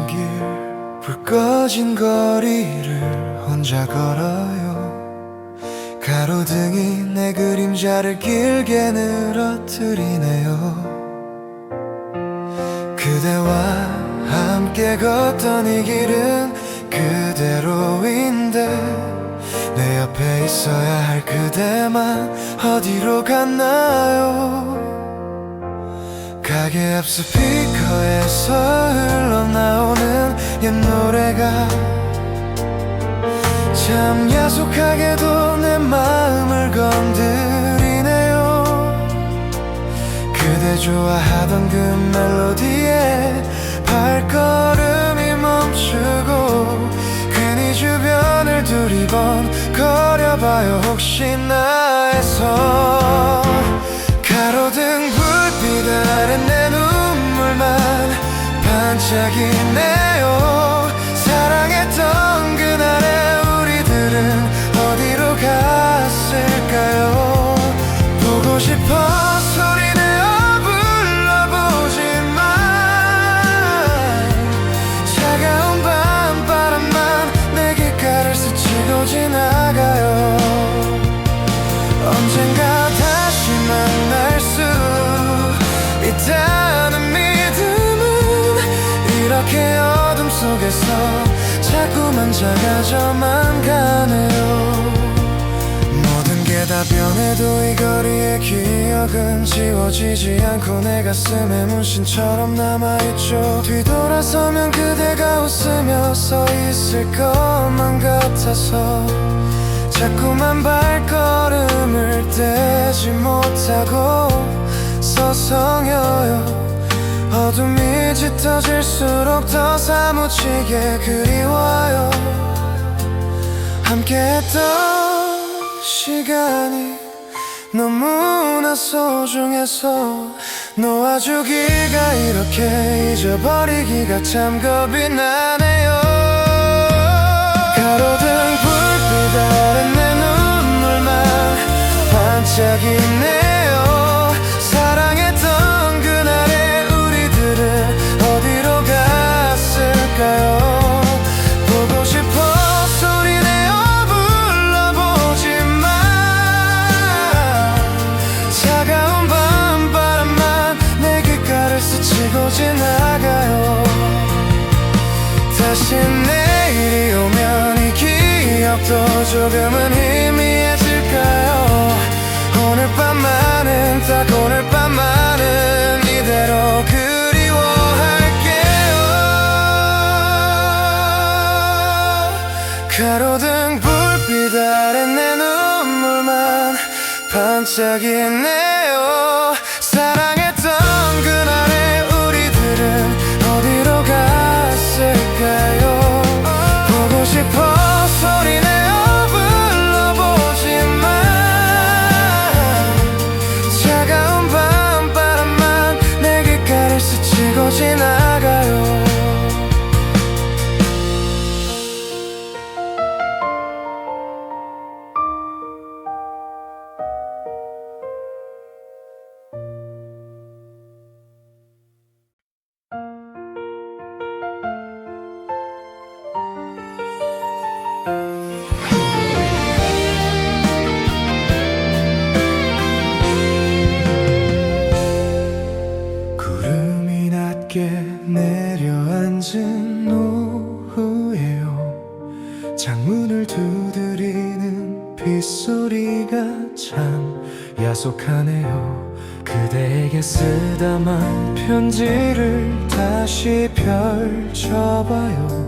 길 불 꺼진 거리를 혼자 걸어요. 가로등이 내 그림자를 길게 늘어뜨리네요. 그대와 함께 걷던 이 길은 그대로인데 내 옆에 있어야 할 그대만 어디로 갔나요? 가게 앞 스피커에서 흘러나오는 옛 노래가 참 야속하게도 내 마음을 건드리네요. 그대 좋아하던 그 멜로디에 발걸음이 멈추고 괜히 주변을 두리번 거려봐요. 혹시나 해서 가로등 불빛 아래 내 눈물만 반짝이네요. 사랑했던 그날의 우리들은 어디로 갔을까요? 보고 싶어 소리내어 불러보지만 차가운 밤바람만 내 귓가를 스치고 지나가요. 언젠가 다시 만날 수 있다는 믿음은 이렇게 어둠 속에서 자꾸만 작아져만 가네요. 모든 게 다 변해도 이 거리의 기억은 지워지지 않고 내 가슴에 문신처럼 남아있죠. 뒤돌아서면 그대가 웃으며 서 있을 것만 같아서 자꾸만 발걸음을 떼지 못하고 서성여요. 어둠이 짙어질수록 더 사무치게 그리워요. 함께했던 시간이 너무나 소중해서 놓아주기가 이렇게 잊어버리기가 참 겁이 나네요. 가로등 불빛 아래 내 눈물만 반짝이네요. 사랑했던 그날의 우리들은 어디로 갔을까요? 보고 싶어 소리내어 불러보지만 차가운 밤바람만 내 귓가를 스치고 지나가요. 다시 내일이 오면 이 기억도 조금은 희미해질까요? 오늘 밤만은 딱 오늘 밤만은 이대로 그리워할게요. 가로등 불빛 아래 내 눈물만 반짝이네요. 사랑했던 그날의 우리들은 어디로 갔을까요? 보고 싶어 소리내어 불러보지만 차가운 밤바람만 내 귓가를 스치고 지나가요. 구름이 낮게 내려앉은 오후에요. 창문을 두드리는 빗소리가 참 야속하네요. 그대에게 쓰다만 편지를 다시 펼쳐봐요.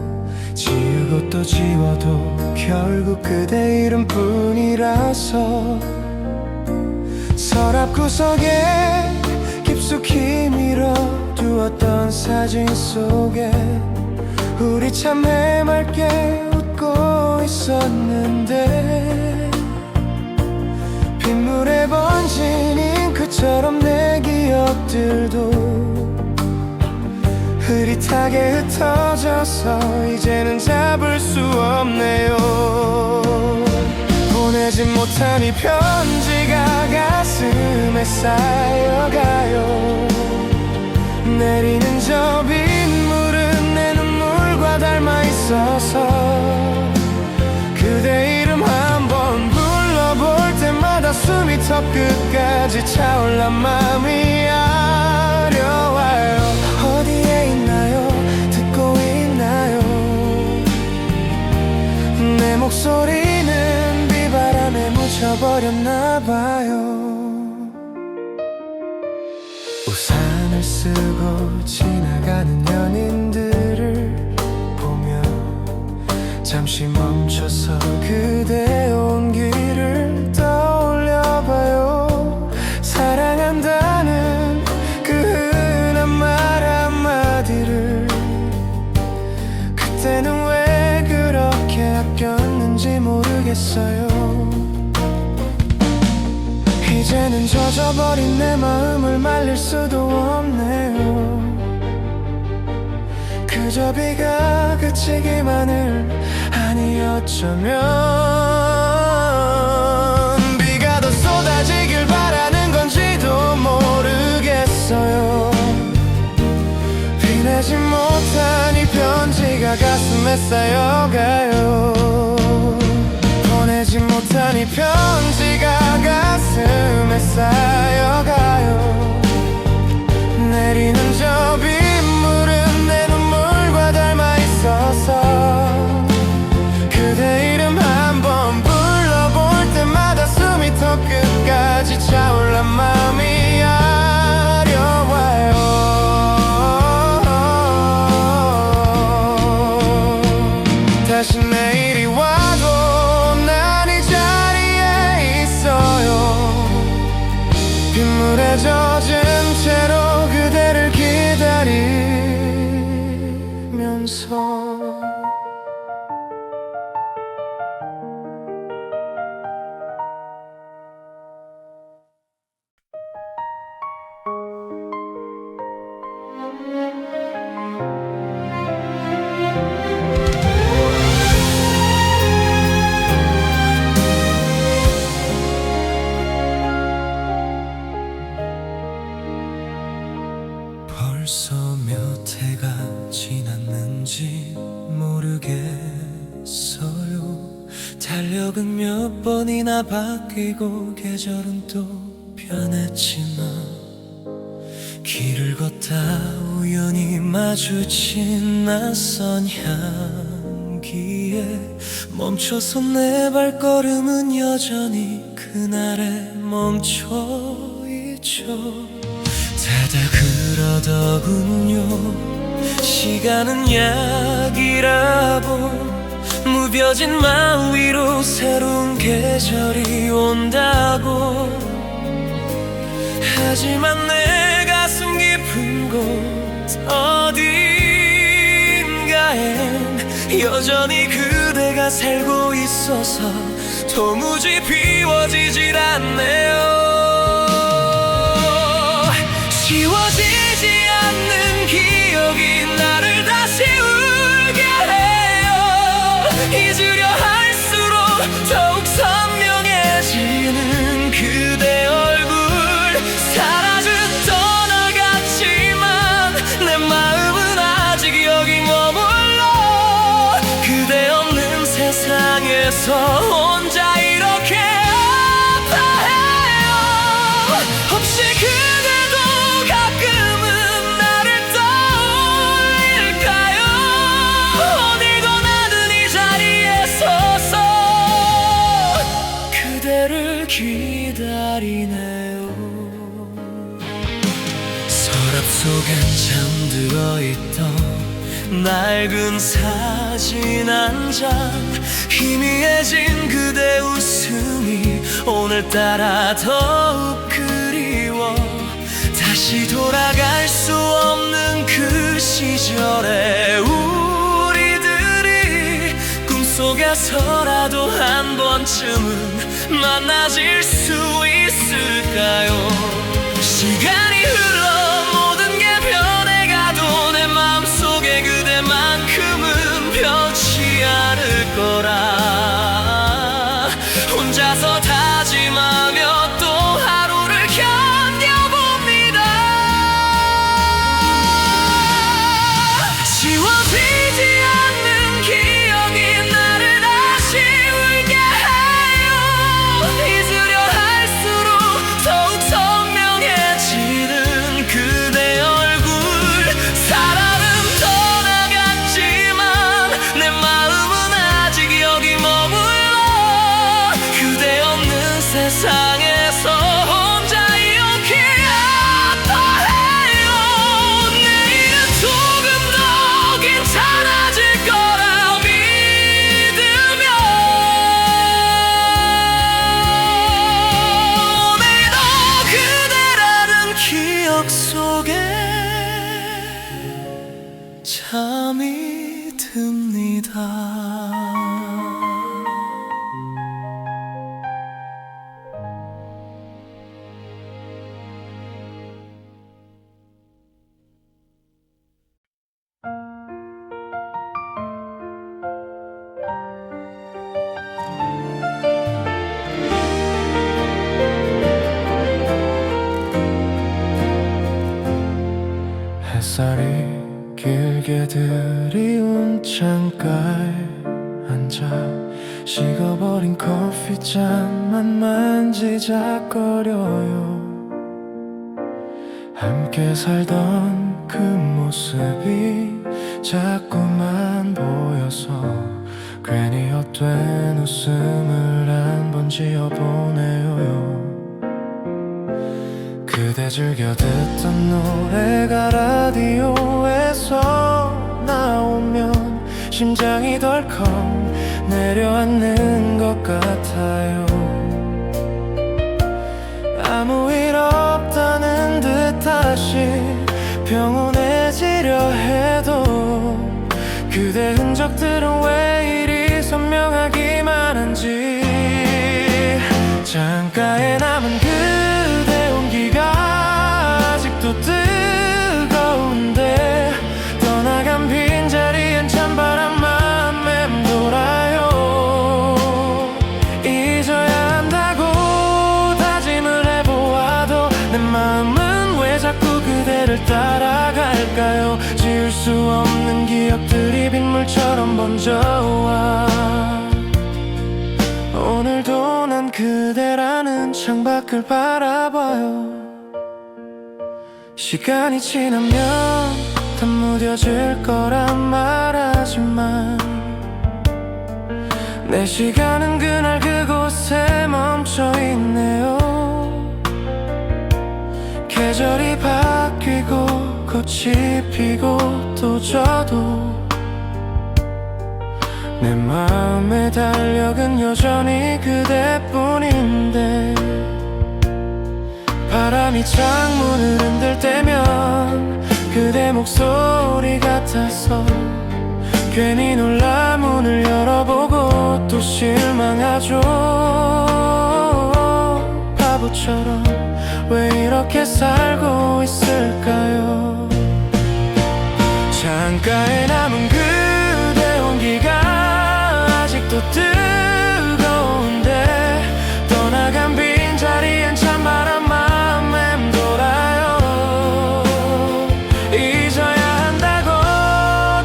지우고 또 지워도 결국 그대 이름뿐이라서 서랍 구석에 깊숙이 밀어두었던 사진 속에 우리 참 해맑게 웃고 있었는데 빗물에 번진 잉크처럼 내 기억들도 흐릿하게 흩어져서 이제는 잡을 수 없네요. 보내지 못한 이 편지가 가슴에 쌓여가요. 내리는 저 빗물은 내 눈물 끝까지 차올란 마음이 아려와요. 어디에 있나요? 듣고 있나요? 내 목소리는 비바람에 묻혀버렸나봐요. 우산을 쓰고 지나가는 연인들을 보며 잠시 멈춰서 그대 온기를 떠올려봐요. 사랑한다는 그 흔한 말 한마디를 그때는 왜 그렇게 아꼈는지 모르겠어요. 이제는 젖어버린 내 마음을 말릴 수도 없네요. 그저 비가 그치기만을 아니 어쩌면 비가 더 쏟아지길 바라는 건지도 모르겠어요. 비 내지 못한 이 편지가 가슴에 쌓여가요. 보내지 못한 이 편지가 가슴에 쌓여가요. 내리는 저 빗물은 내 눈물과 닮아 있어서 그대 이름 한번 불러볼 때마다 숨이 더 끝까지 차올란 마음이 아려와요. 다시 내일이 와도 난 이 자리에 있어요. 빗물에 젖은 채로 그대를 기다리면서. 벌써 몇 해가 지났는지 모르겠어요. 달력은 몇 번이나 바뀌고 계절은 또 변했지만 길을 걷다 우연히 마주친 낯선 향기에 멈춰선 내 발걸음은 여전히 그날에 멈춰있죠. 다들 그러더군요. 시간은 약이라고 무뎌진 마음 위로 새로운 계절이 온다고. 하지만 내 가슴 깊은 곳 어딘가엔 여전히 그대가 살고 있어서 도무지 비워지질 않네요. 지워지지 않는 기억이 나를 다시 울게 해요. 잊으려 할수록 더욱 선명해지는 그대 얼굴. 사라져 떠나갔지만 내 마음은 아직 여기 머물러. 그대 없는 세상에서 혼자 이렇게 아파해요. 혹시 그대도 가끔은 나를 떠올릴까요? 어딜 거나든 이 자리에 서서 그대를 기다리네요. 서랍 속엔 잠들어 있던 낡은 사진 한 장. 희미해진 그대 웃음이 오늘따라 더욱 그리워. 다시 돌아갈 수 없는 그 시절에 우리들이 꿈속에서라도 한 번쯤은 만나질 수 있을까요? 시간이 흘러 모든 게 변해가도 내 마음속에 그대만큼은 변치 않을 거라. 혼자서 다짐하며 또 하루를 견뎌봅니다. 지워지지 않는 기억이 나를 다시 울게 해요. 잊으려 할수록 햇살이 길게 들이운 창가에 앉아 식어버린 커피잔만 만지작거려요. 함께 살던 그 모습이 자꾸만 보여서 괜히 헛된 웃음을 한 번 지어보네요. 그대 즐겨 듣던 노래가 라디오에서 나오면 심장이 덜컥 내려앉는 것 같아요. 아무 일 없다는 듯 다시 평온해지려 해도 그대 흔적들은 왜 이리 선명하기만 한지. 창가에 남은 그대 온기가 아직도 뜨거운데 떠나간 빈자리엔 찬바람만 맴돌아요. 잊어야 한다고 다짐을 해보아도 내 마음은 왜 자꾸 그대를 따라갈까요. 지울 수 없는 기억들이 빗물처럼 번져와 오늘도 난 그대라는 창밖을 바라봐요. 시간이 지나면 다 무뎌질 거란 말하지만 내 시간은 그날 그곳에 멈춰있네요. 계절이 바뀌고 꽃이 피고 또 져도 내 마음의 달력은 여전히 그대뿐인데 바람이 창문을 흔들 때면 그대 목소리 같아서 괜히 놀라 문을 열어보고 또 실망하죠. 바보처럼 왜 이렇게 살고 있을까요. 창가에 남은 그대 온기가 아직도 뜨거운데 떠나간 빈자리엔 찬바람만 맴돌아요. 잊어야 한다고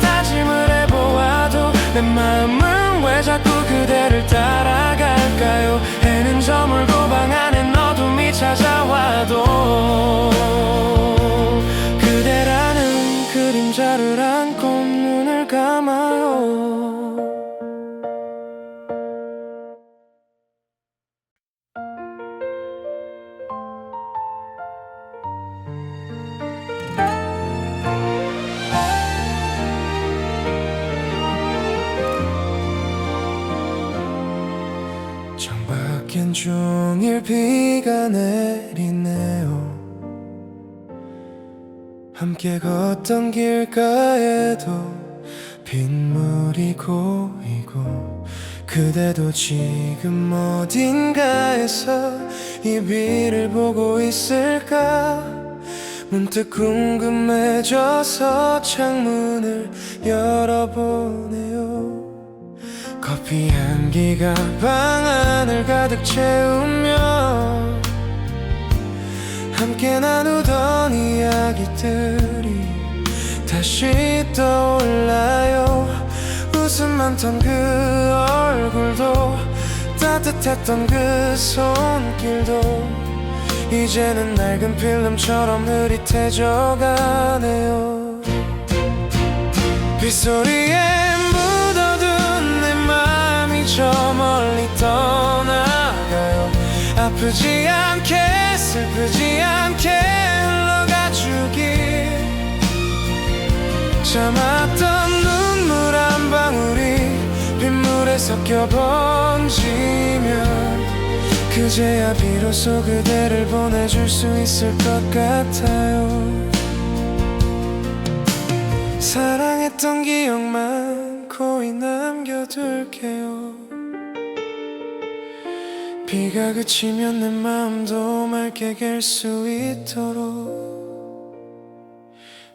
다짐을 해보아도 내 마음은 왜 자꾸 그대를 따라갈까요. 해는 저물고 방 안엔 어둠이 찾아와도 그대라는 그림자를 안고 눈을 감아요. 창밖엔 종일 비가 내리네요. 함께 걷던 길가에도 빗물이 고이고 그대도 지금 어딘가에서 이 비를 보고 있을까. 문득 궁금해져서 창문을 열어보네요. 커피 향기가 방 안을 가득 채우며 함께 나누던 이야기들이 다시 떠올라요. 웃음 많던 그 얼굴도 따뜻했던 그 손길도 이제는 낡은 필름처럼 흐릿해져 가네요. 빗소리에 묻어둔 내 맘이 저 멀리 떠나가요. 아프지 않게 슬프지 않게 흘러가주길. 참았던 눈물 한 방울이 빗물에 섞여 번지면 그제야 비로소 그대를 보내줄 수 있을 것 같아요. 사랑했던 기억만 고이 남 걸을게요. 비가 그치면 내 마음도 맑게 갤 수 있도록.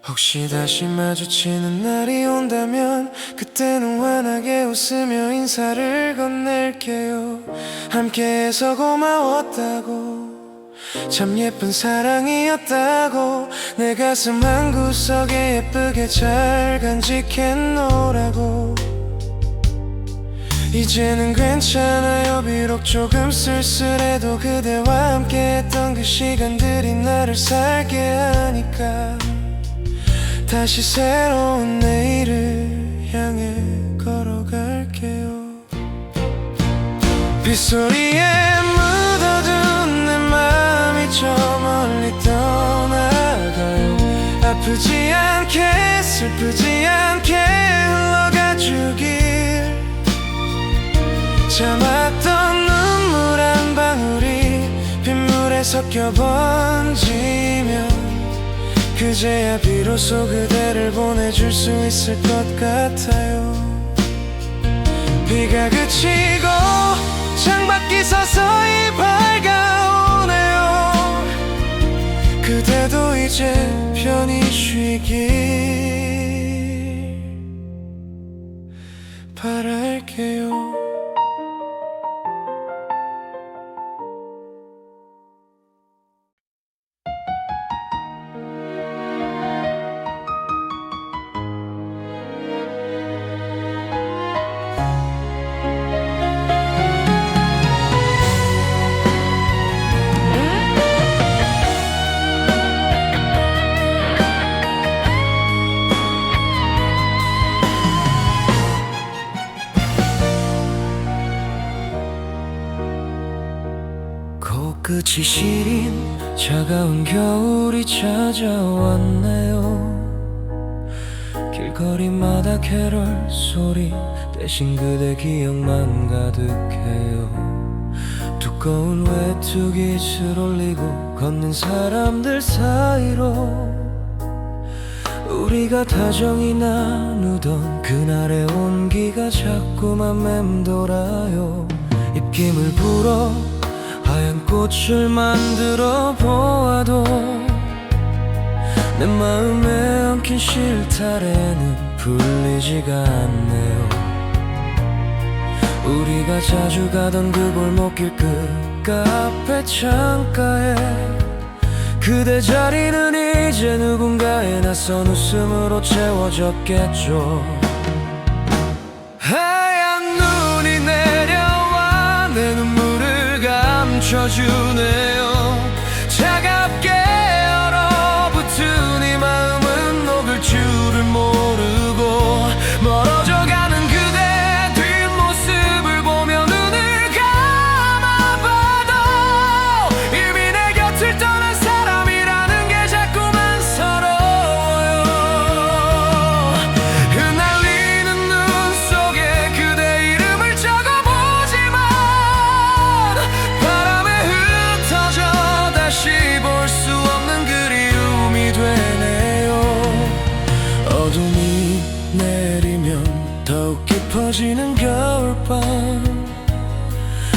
혹시 다시 마주치는 날이 온다면 그때는 환하게 웃으며 인사를 건넬게요. 함께해서 고마웠다고, 참 예쁜 사랑이었다고, 내 가슴 한구석에 예쁘게 잘 간직해놓으라고. 이제는 괜찮아요. 비록 조금 쓸쓸해도 그대와 함께했던 그 시간들이 나를 살게 하니까 다시 새로운 내일을 향해 걸어갈게요. 빗소리에 묻어둔 내 맘이 저 멀리 떠나가요. 아프지 않게 슬프지 않게 흘러가주길. 참았던 눈물 한 방울이 빗물에 섞여 번지면 그제야 비로소 그대를 보내줄 수 있을 것 같아요. 비가 그치고 창밖이 서서히 밝아오네요. 그대도 이제 편히 쉬길 바랄게요. 코끝이 시린 차가운 겨울이 찾아왔네요. 길거리마다 캐럴 소리 대신 그대 기억만 가득해요. 두꺼운 외투깃을 올리고 걷는 사람들 사이로 우리가 다정히 나누던 그날의 온기가 자꾸만 맴돌아요. 입김을 불어 하얀 꽃을 만들어 보아도 내 마음에 엉킨 실타래는 풀리지가 않네요. 우리가 자주 가던 그 골목길 끝 카페 창가에 그대 자리는 이제 누군가의 낯선 웃음으로 채워졌겠죠. 하얀 눈이 내려와 내 눈물을 감춰주네요. 차갑게 얼어붙은 이 마음은 녹을 줄을 모르고 멀어져가는 그대 뒷모습을 보며 눈을 감아봐도 이미 내 곁을 떠난 사람이라는 게 자꾸만 서러워요. 흩날리는 눈 속에 그대 이름을 적어보지만 바람에 흩어져 다시 볼 수 없는 그리움이 되네요. 어둠이 내리면 더욱 깊어지는 겨울밤,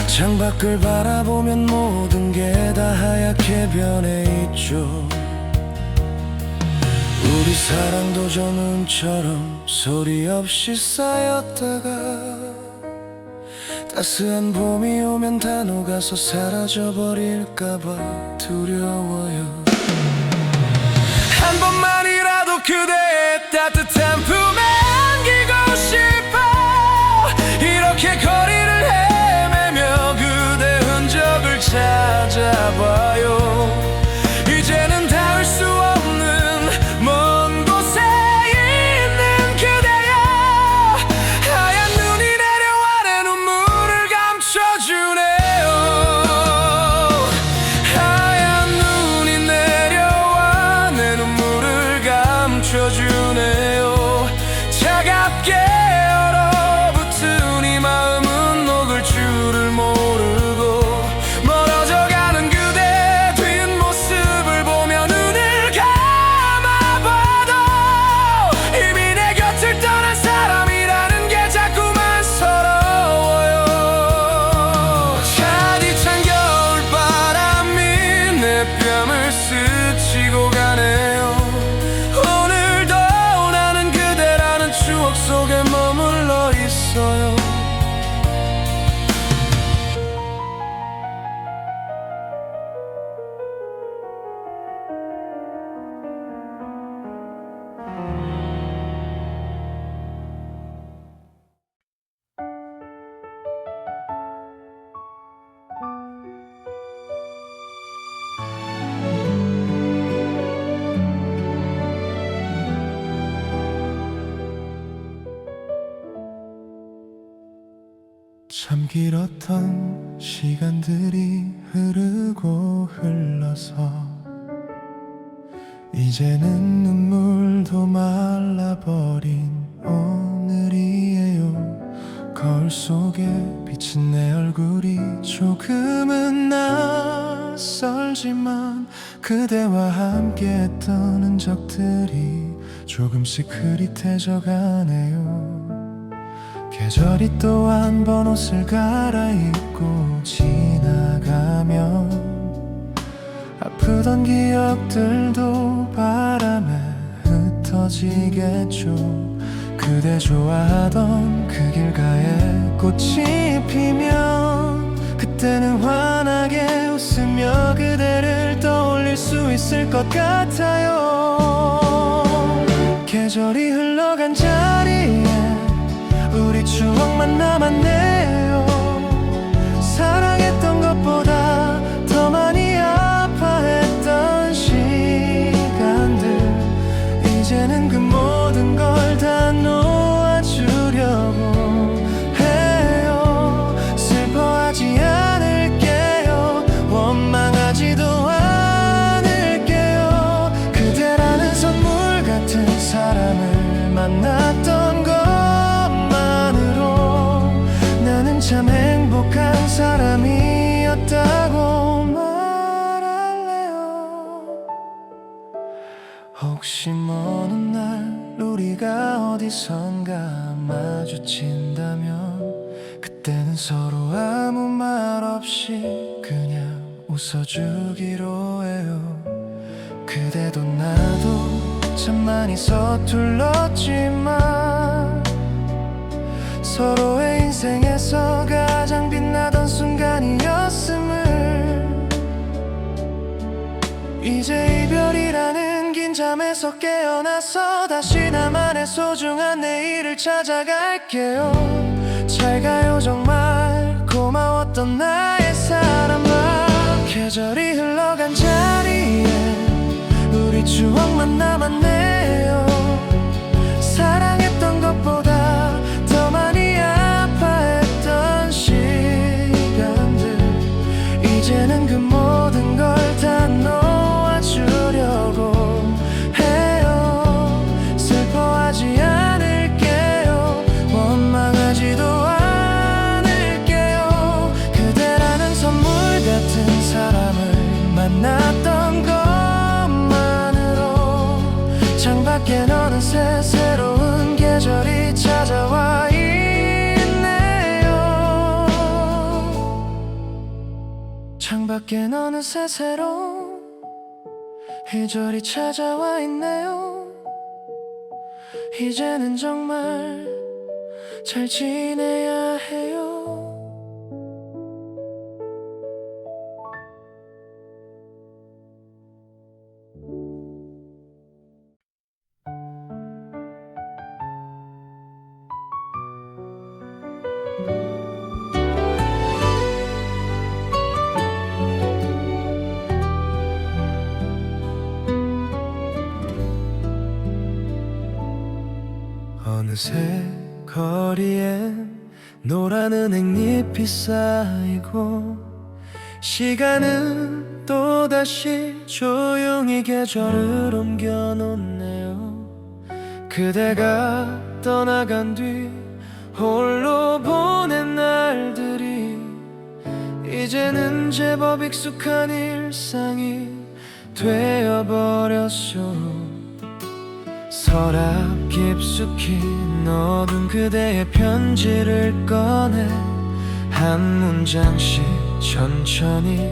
창밖을 바라보면 모든 게 다 하얗게 변해 있죠. 우리 사랑도 저 눈처럼 소리 없이 쌓였다가 따스한 봄이 오면 다 녹아서 사라져버릴까봐 두려워요. 한 번만이라도 그대의 따뜻한 품에 안기고 싶어. 이렇게 거리를 헤매며 그대 흔적을 찾아봐요. 이제는 닿을 수 없는 먼 곳에 있는 그대여, 하얀 눈이 내려와 내 눈물을 감춰주네요. 하얀 눈이 내려와 내 눈물을 감춰주네요. 속에 머물러 있어요. 참 길었던 시간들이 흐르고 흘러서 이제는 눈물도 말라버린 오늘이에요. 거울 속에 비친 내 얼굴이 조금은 낯설지만 그대와 함께했던 흔적들이 조금씩 흐릿해져가네요. 계절이 또 한 번 옷을 갈아입고 지나가면 아프던 기억들도 바람에 흩어지겠죠. 그대 좋아하던 그 길가에 꽃이 피면 그때는 환하게 웃으며 그대를 떠올릴 수 있을 것 같아요. 계절이 흘러간 자리에 우리 추억만 남았네요. 사랑했던 것보다 더 많이 아파했던 시간들 이제는 그 모든 걸 다 놓아주려고 해요. 슬퍼하지 않을게요. 원망하지도 않을게요. 그대라는 선물 같은 사람을 만났던 것 참 행복한 사람이었다고 말할래요. 혹시 어느 날 우리가 어디선가 마주친다면 그때는 서로 아무 말 없이 그냥 웃어주기로 해요. 그대도 나도 참 많이 서툴렀지만 서로의 인생에서 가장 빛나던 순간이었음을 이제 이별이라는 긴 잠에서 깨어나서 다시 나만의 소중한 내일을 찾아갈게요. 잘 가요. 정말 고마웠던 나의 사람아. 계절이 흘러간 자리에 우리 추억만 남았네요. 사랑했던 것보다 더 많이 아파했던 시간들 이제는 그 모든 걸 다 놓아주려고 해요. 슬퍼하지 않을게요. 원망하지도 않을게요. 그대라는 선물 같은 사람을 만났던 것만으로 창밖엔 어느새 새로운 계절이 찾아와 있네요. 창밖엔 어느새 새로운 계절이 찾아와 있네요. 이제는 정말 잘 지내야 해요. 어느새 거리엔 노란 은행잎이 쌓이고 시간은 또다시 조용히 계절을 옮겨놓네요. 그대가 떠나간 뒤 홀로 보낸 날들이 이제는 제법 익숙한 일상이 되어버렸죠. 서랍 깊숙이 넣어둔 그대의 편지를 꺼내 한 문장씩 천천히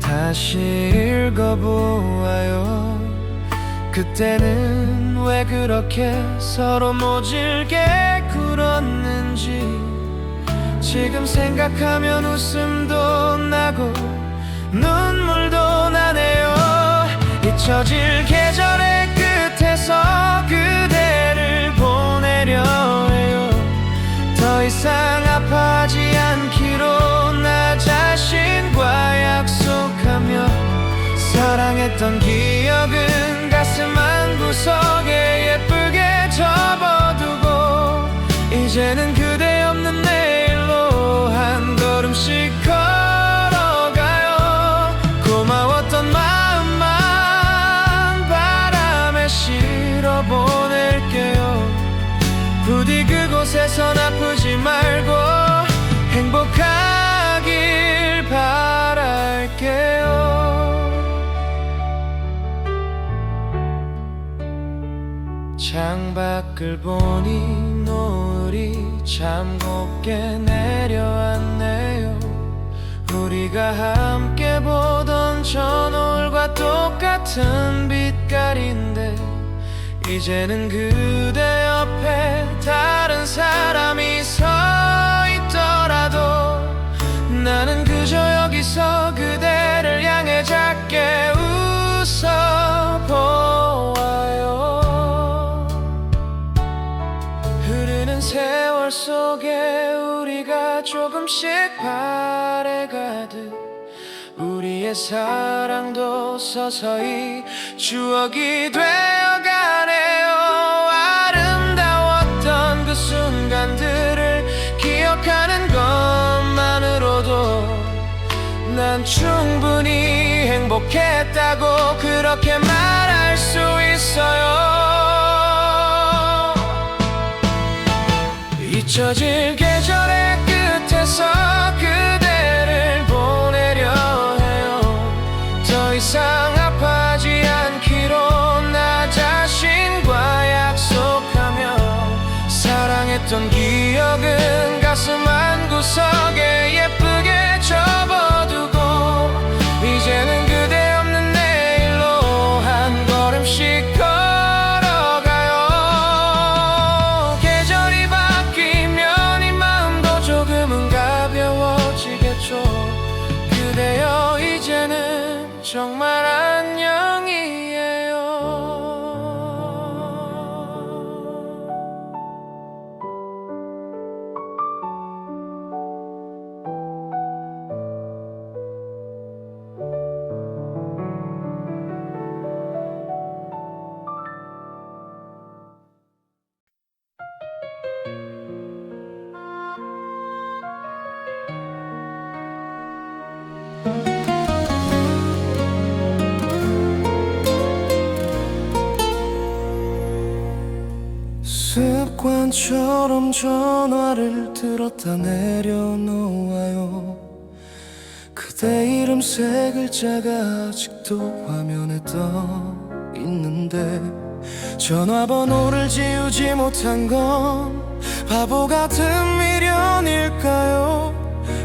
다시 읽어보아요. 그때는 왜 그렇게 서로 모질게 굴었는지 지금 생각하면 웃음도 나고 눈물도 나네요. 잊혀질 계절의 끝에서 그대를 보내려 해요. 더 이상 아파하지 않기로 나 자신과 약속하며 사랑했던 기억은 가슴 한구석에 예쁘게 접어두고 이제는 그대 없는 내일로 한 걸음씩 걸어가요. 고마웠던 마음만 바람에 실어보낼게요. 부디 그곳에선 아프지 말고 행복하길 바랄게요. 창밖을 보니 노을이 참 곱게 내려왔네요. 우리가 함께 보던 저 노을과 똑같은 빛깔인데 이제는 그대 옆에 다른 사람이 서 있더라도 나는 그저 여기서 그대를 향해 작게 웃어보아요. 흐르는 세월 속에 우리가 조금씩 바래가듯 우리의 사랑도 서서히 추억이 되어가네요. 아름다웠던 그 순간들을 기억하는 것만으로도 난 충분히 행복했다고 그렇게 말할 수 있어요. 잊혀질 계절의 끝에서 그대를 보내려 해요. 더 이상 아파하지 않기로 나 자신과 약속하며 사랑했던 기억은 가슴 한구석에 예쁘게 접어두고 이제는 그대 없는 내일로 한 걸음씩 걸어가요. 계절이 바뀌면 이 마음도 조금은 가벼워지겠죠. 그대여 이제는 정말 안녕이에요. 습관처럼 전화를 들었다 내려놓아요. 그대 이름 세 글자가 아직도 화면에 떠 있는데 전화번호를 지우지 못한 건 바보 같은 미련일까요?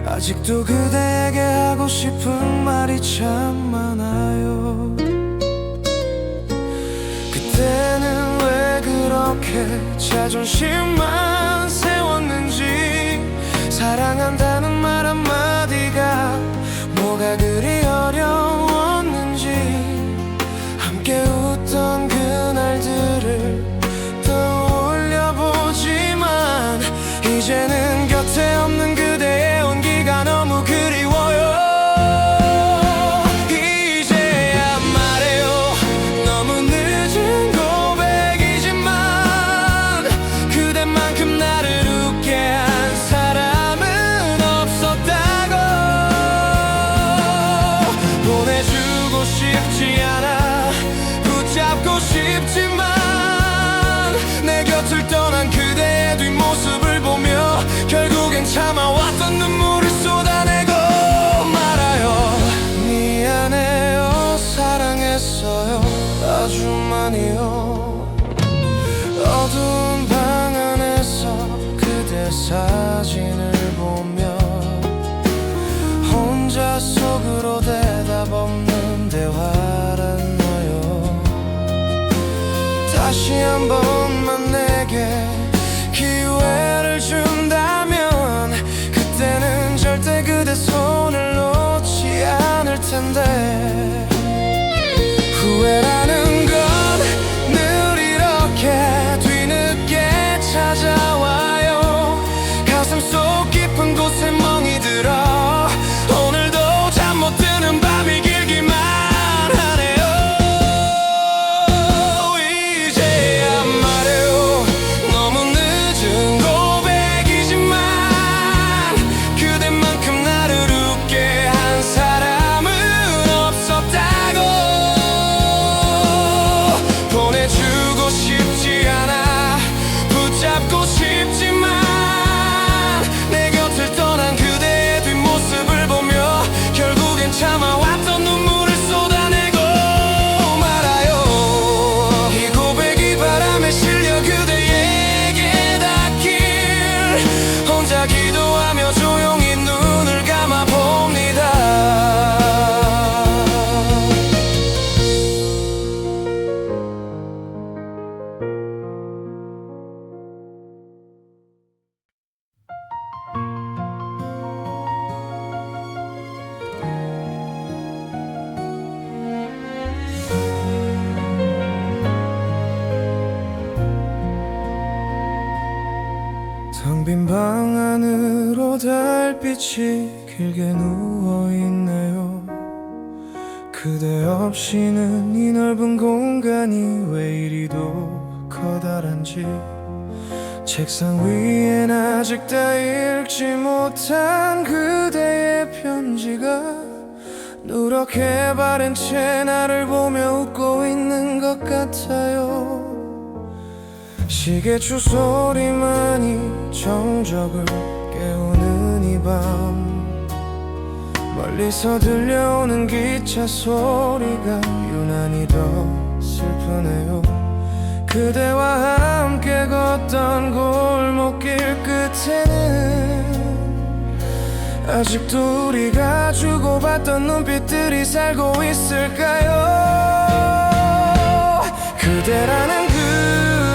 아직도 그대에게 하고 싶은 말이 참 많아요. 그때는 왜 그렇게 자존심만 세웠는지 사랑한다는 말 한마디가 뭐가 그리 어려웠는지 함께 웃던 그날들을 떠올려보지만 이제는 곁에 없는 그대의 온기가 너무 그리워요. 이제야 말해요. 너무 늦은 고백이지만 그대만큼 나를 웃게 한 사람은 없었다고 보내주고 싶지 않아 붙잡고 싶지만 내 곁을 떠난 그대의 뒷모습을 보며 결국엔 참아왔던 눈물을 쏟아내고 말아요. 미안해요. 사랑했어요. 아주 많이요. 어두운 방 안에서 그대 사진을 보며 혼자 속으로 대답 없는 대화란 너요. 다시 한 번만 내게 기회를 준다면 그때는 절대 그대 손을 놓지 않을 텐데 후회라는 건 늘 이렇게 뒤늦게 찾아와요. 가슴 속 깊은 곳에 멍이 들어 오늘도 잠 못 드는 밤이 길기만 하네요. 이제야 말해요. 너무 늦은 고백이지만 그대만큼 나를 웃게 한 사람은 없었다고. 보내주고 싶지 않아 붙잡고 싶지만 내 곁을 떠난 그대의 뒷모습을 보며 결국엔 참아왔던 눈물을 쏟아내고 말아요. 이 고백이 바람에 실려 그대에게 닿길 혼자 기도하며 조용히 눈을 감아봅니다. 텅 빈 방 안으로 달빛이 길게 누워있네요. 그대 없이는 이 넓은 공간이 왜 이리도 커다란지 책상 위엔 아직 다 읽지 못한 그대의 편지가 누렇게 바른 채 나를 보며 웃고 있는 것 같아요. 시계추 소리만이 정적을 깨우는 이 밤 멀리서 들려오는 기차 소리가 유난히 더 슬프네요. 그대와 함께 걷던 골목길 끝에는 아직도 우리가 주고받던 눈빛들이 살고 있을까요? 그대라는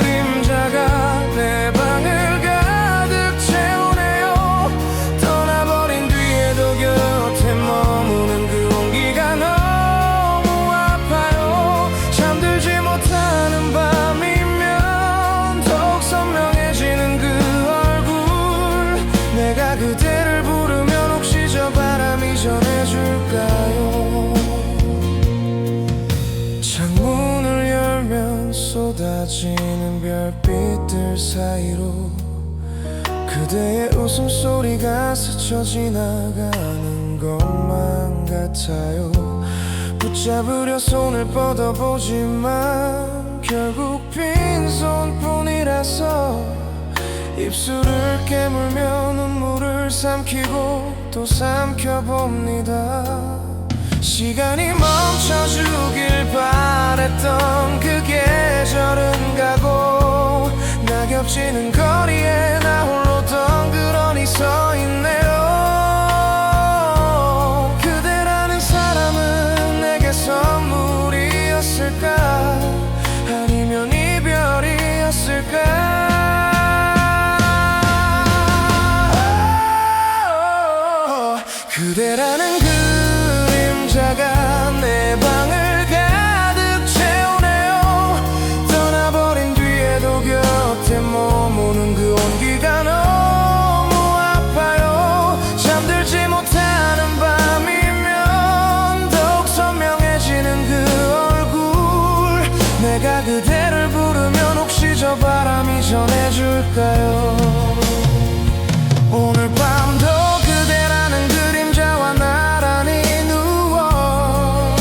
그림자가 내 방을 가득 채우네요. 떠나버린 뒤에도 곁에 머무는 그 온기가 너무 아파요. 잠들지 못하는 밤이면 더욱 선명해지는 그 얼굴 내가 그대를 부르면 혹시 저 바람이 전해줄까요? 창문을 열면 쏟아지는 별빛들 사이로 그대의 웃음소리가 스쳐 지나가는 것만 같아요. 붙잡으려 손을 뻗어보지만 결국 빈손뿐이라서 입술을 깨물며 눈물을 삼키고 또 삼켜봅니다. 시간이 멈춰주길 바랬던 그 계절은 가고 낙엽지는 거리에 나 홀로 덩그러니 서 있네요. 그대라는 사람은 내게 선물이었을까 아니면 이별이었을까. 그대라는 그림자가 내 방을 가득 채우네요. 떠나버린 뒤에도 곁에 머무는 그 온기가 너무 아파요. 잠들지 못하는 밤이면 더욱 선명해지는 그 얼굴 내가 그대를 부르면 혹시 저 바람이 전해줄까요? 오늘 밤도 그대라는 그림자와 나란히 누워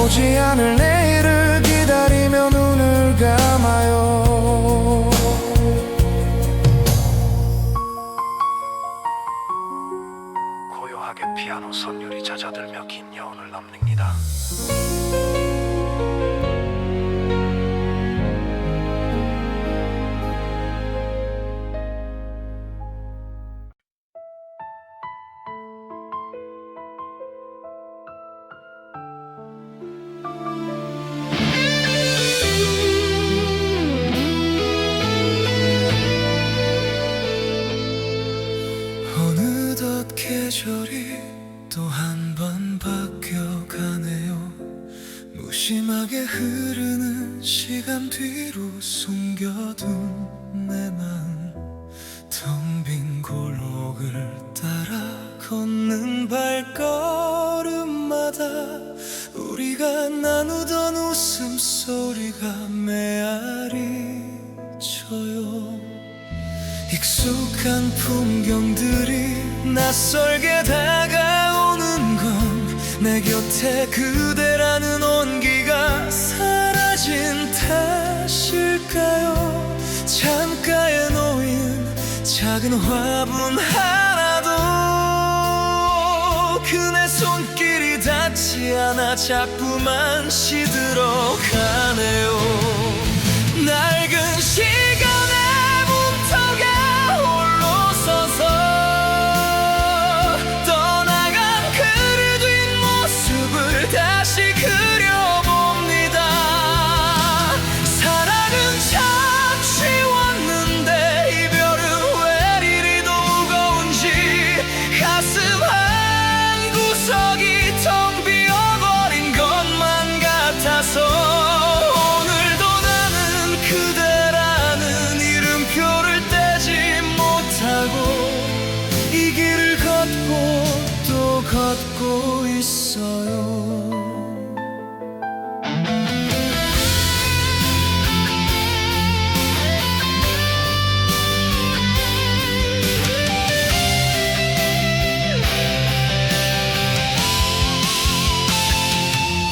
오지 않을 내일을 기다리며 눈을 감아요. 고요하게 피아노 선율이 잦아들며 긴 여운을 남깁니다. 계절이 또 한 번 바뀌어가네요. 무심하게 흐르는 시간 뒤로 숨겨둔 내 마음, 텅 빈 골목을 따라 걷는 발걸음마다 우리가 나누던 웃음소리가 메아리 쳐요. 익숙한 풍경들이 낯설게 다가오는 건 내 곁에 그대라는 온기가 사라진 탓일까요? 창가에 놓인 작은 화분 하나도 그네 손길이 닿지 않아 자꾸만 시들어가네요. 낡은 시간의 문턱에 홀로 서서 떠나간 그를 뒷모습을 다시 그려봅니다. 사랑은 참 쉬웠는데 이별은 왜 이리 더 무거운지 가슴 한 구석이 텅 비어버린 것만 같아서 오늘도 나는 그대라는 이름표를 떼지 못하고 이 길을 걷고 또 걷고 있어요.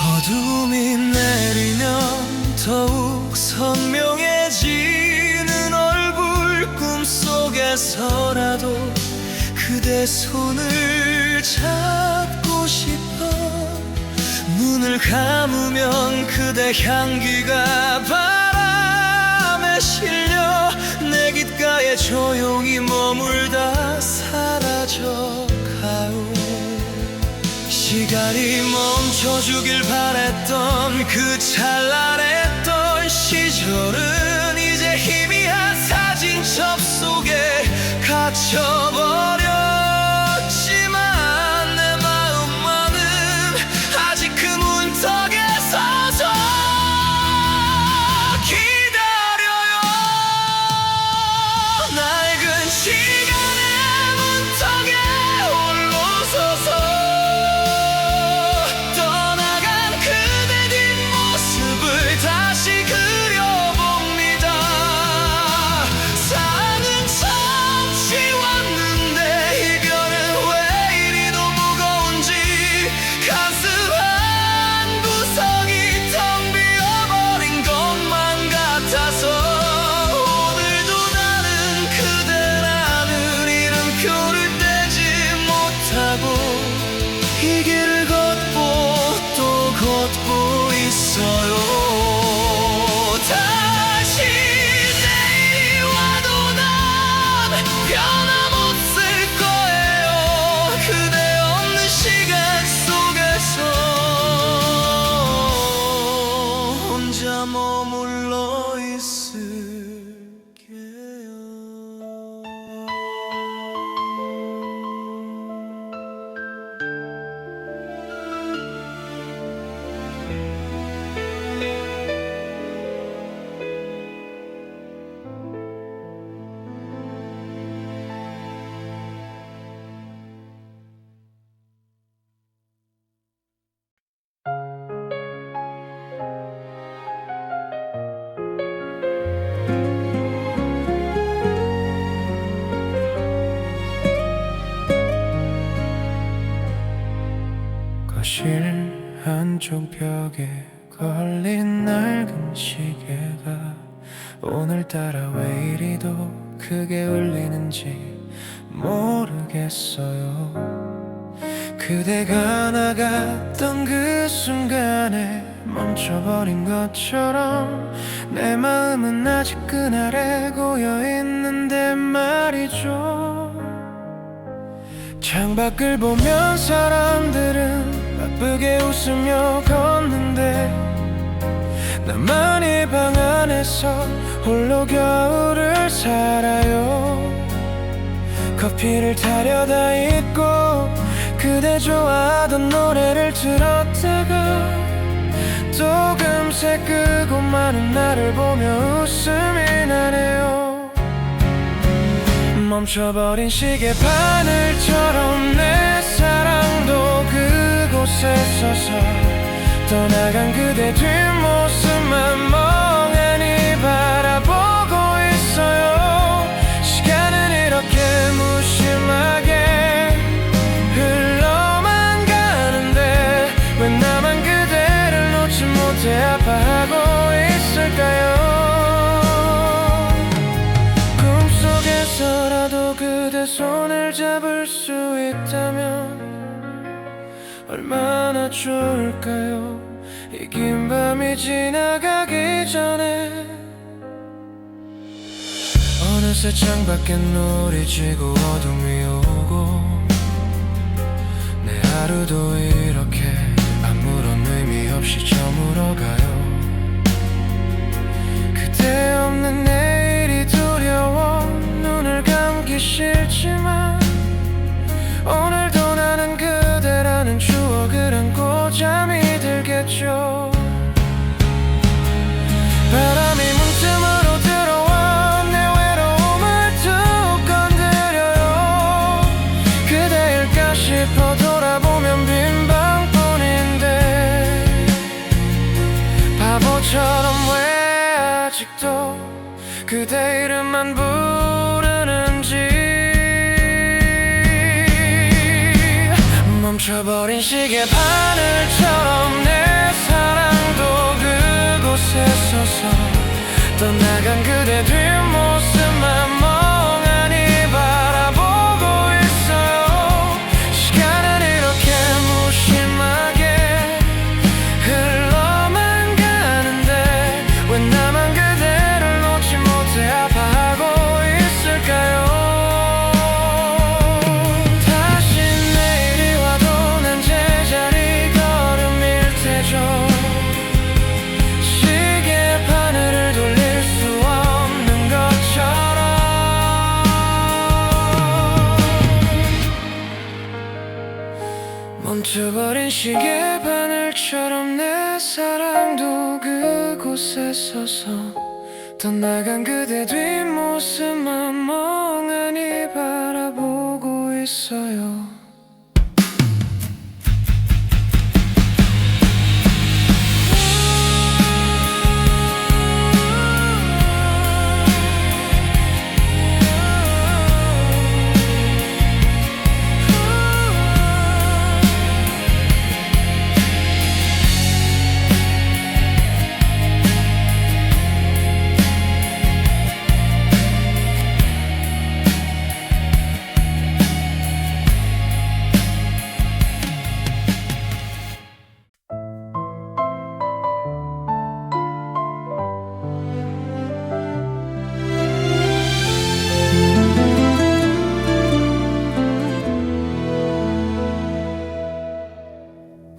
어둠이 내리면 더욱 선명해지는 얼굴, 꿈속에서라도 그대 손을 잡고 싶어. 눈을 감으면 그대 향기가 바람에 실려 내 귓가에 조용히 머물다 사라져가요. 시간이 멈춰주길 바랬던 그 찬란했던 시절은 이제 희미한 사진첩 속에 갇혀버렸지만 내 마음만은 아직 그 문턱에 서서 기다려요. 낡은 시간의 문턱에 홀로 서서 다시 그려봅니다. 사랑은 참 쉬웠는데 이별은 왜 이리 더 무거운지 가슴 한 구석이 텅 비어버린 것만 같아서 오늘도 나는 그대라는 이름표를 떼지 못하고 이 길을 걷고 또 걷고 있어요. 다시 내일이 와도 난 변함없을 거예요. 그대 없는 시간 속에서 혼자 머물러 있을게요. 거실 한쪽 벽에 걸린 낡은 시계가 오늘따라 왜 이리도 크게 울리는지 모르겠어요. 그대가 나갔던 그 순간에 멈춰버린 것처럼 내 마음은 아직 그날에 고여있는데 말이죠. 창밖을 보면 사람들은 바쁘게 웃으며 걷는데 나만이 방 안에서 홀로 겨울을 살아요. 커피를 타려다 잊고 그대 좋아하던 노래를 틀었다가 또 금세 끄고 마는 나를 보며 웃음이 나네요. 멈춰버린 시계 바늘처럼 내 사랑도 그곳에 서서 떠나간 그대 뒷모습만 멍하니 바라보고 있어요. 시간은 이렇게 무심하게 흘러만 가는데 왜 나만 그대를 놓지 못해 아파하고 있을까요? 꿈속에서라도 그대 손을 잡을 수 있다면 얼마나 좋을까요? 이 긴 밤이 지나가기 전에 어느새 창밖엔 노을이 지고 어둠이 오고 내 하루도 이렇게 아무런 의미 없이 저물어가요. 그대 없는 내일이 두려워 눈을 감기 싫지만 오늘도 나는 그대라는 추억을 안고 잠이 들겠죠. 바람이 문틈으로 들어와 내 외로움을 툭 건드려요. 그대일까 싶어 돌아보면 빈 방뿐인데 바보처럼 왜 아직도 그대 이름만 부르는지. 멈춰버린 시계 바늘처럼 내 사랑도 그곳에 서서 떠나간 그대 뒷모습만 멍하니 바라보고 있어요. 시간은 이렇게 무심하게 흘러만 가는데 왜 나만 그대를 놓지 못해 아파하고 있을까요? 멈춰버린 시계 바늘처럼 내 사랑도 그곳에 서서 떠나간 그대 뒷모습만 멍하니 바라보고 있어요.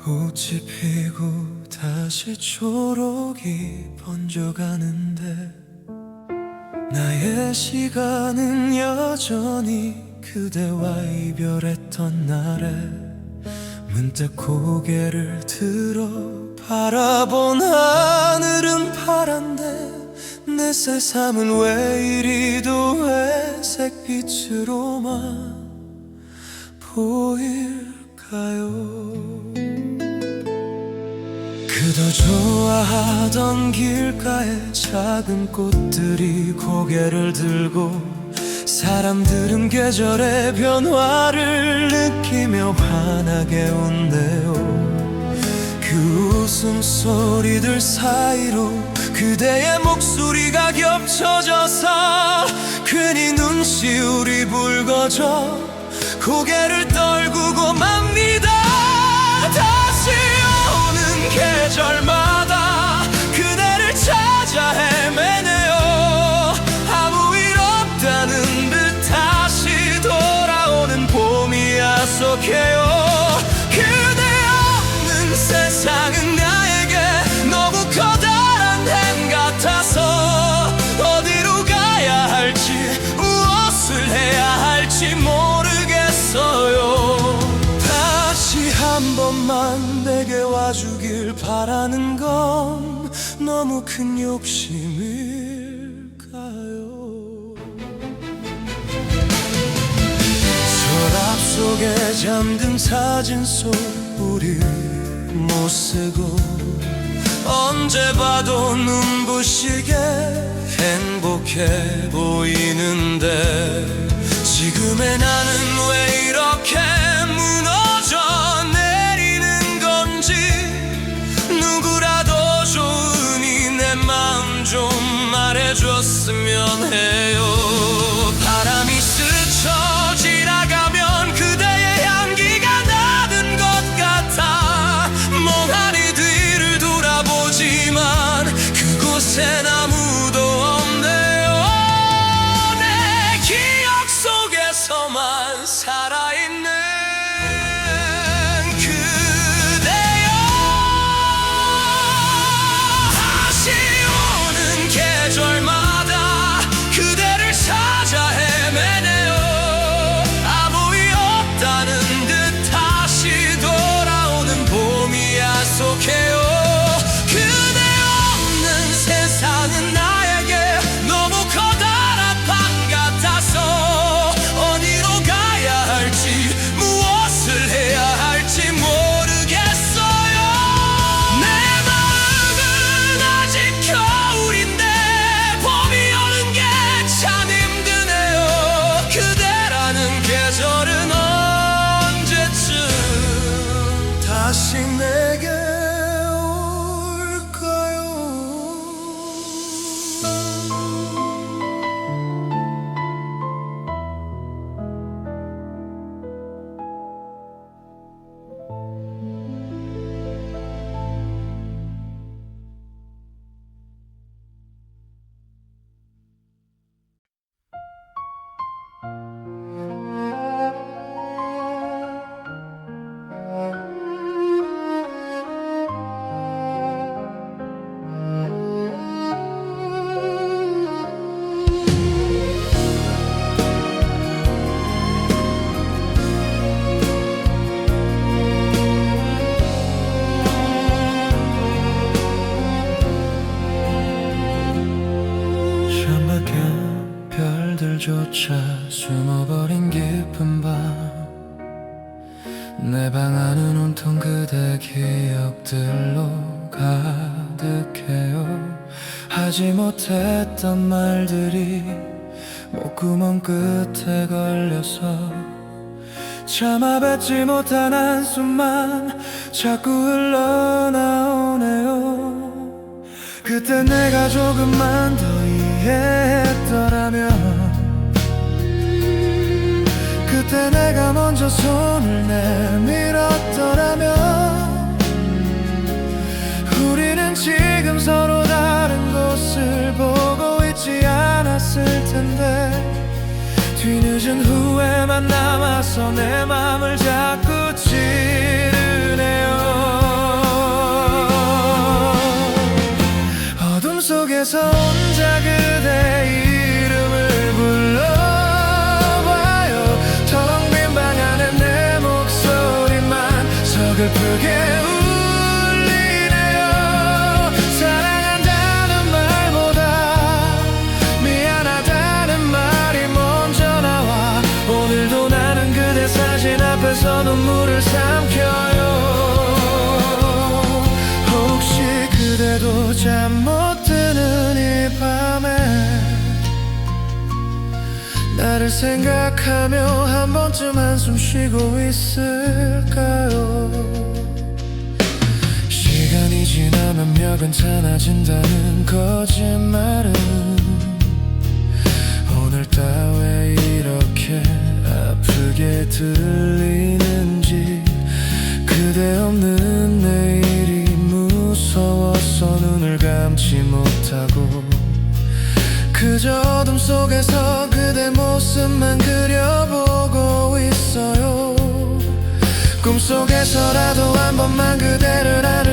꽃이 피고 다시 초록이 번져가는데 나의 시간은 여전히 그대와 이별했던 날에 문득 고개를 들어 바라본 하늘은 파란데 내 세상은 왜 이리도 회색빛으로만 보일까요? 그도 좋아하던 길가에 작은 꽃들이 고개를 들고 사람들은 계절의 변화를 느끼며 환하게 웃네요. 그 웃음소리들 사이로 그대의 목소리가 겹쳐져서 괜히 눈시울이 붉어져 고개를 떨구고 맙니다. 다시 오는 계절마다 그대를 찾아 헤매네요. 아무 일 없다는 듯 다시 돌아오는 봄이 야속해요. 그대 없는 세상은 나에게 너무 커다란 햄 같아서 어디로 가야 할지 무엇을 해야 할지 모르겠어요. 너만 내게 와주길 바라는 건 너무 큰 욕심일까요? 서랍 속에 잠든 사진 속 우리 못 쓰고 언제 봐도 눈부시게 행복해 보이는데 지금의 나는 왜 이렇게 무너져 내리는 건지 누구라도 좋으니 내 마음 좀 말해줬으면 해요. 바람이 스쳐 지나가면 그대의 향기가 나는 것 같아 멍하니 뒤를 돌아보지만 그곳엔 아무도 없네요. 내 기억 속에서만 살아있는 그대여. 다시 오는 계절마다 그대를 찾아 헤매네요. 아무 일 없다는 듯 다시 돌아오는 봄이 야속해요. 그대 없는 세상은 나에게 너무 커다란 방 같아서 어디로 가야 할지 무엇을 해야 할지 모르겠어요. 내 마음은 아직 겨울인데 봄이 오는 게 참 힘드네요. 그대라는 계절은 언제쯤 다시 내게 올까요? 창밖엔 별들조차 숨어버린 깊은 밤 내 방 안은 온통 그대 기억들로 가득해요. 하지 못했던 말들이 목구멍 끝에 걸려서 참아 뱉지 못한 한숨만 자꾸 흘러나오네요. 그때 내가 조금만 더 이해했더라면 그때 내가 먼저 손을 내밀었더라면 우리는 지금 서로 다른 곳을 보고 있지 않았을 텐데 뒤늦은 후회만 남아서 내 맘을 자꾸 찌르네요. 어둠 속에서 혼자 그대 이름을 불러봐요. 텅 빈 방 안에 내 목소리만 서글프게 울리네요. 사랑한다는 말보다 미안하다는 말이 먼저 나와 오늘도 나는 그대 사진 앞에서 눈물을 삼켜요. 혹시 그대도 잠 못 드는 이 밤에 나를 생각하며 한 번쯤 한숨 쉬고 있을까요? 시간이 지나면 몇 괜찮아진다는 거짓말은 오늘따라 왜 이렇게 아프게 들리는지 그대 없는 내일이 무서워서 눈을 감지 못하고 그저 어둠 속에서 그대 모습만 그려보고 있어요. 꿈속에서라도 한 번만 그대를 알을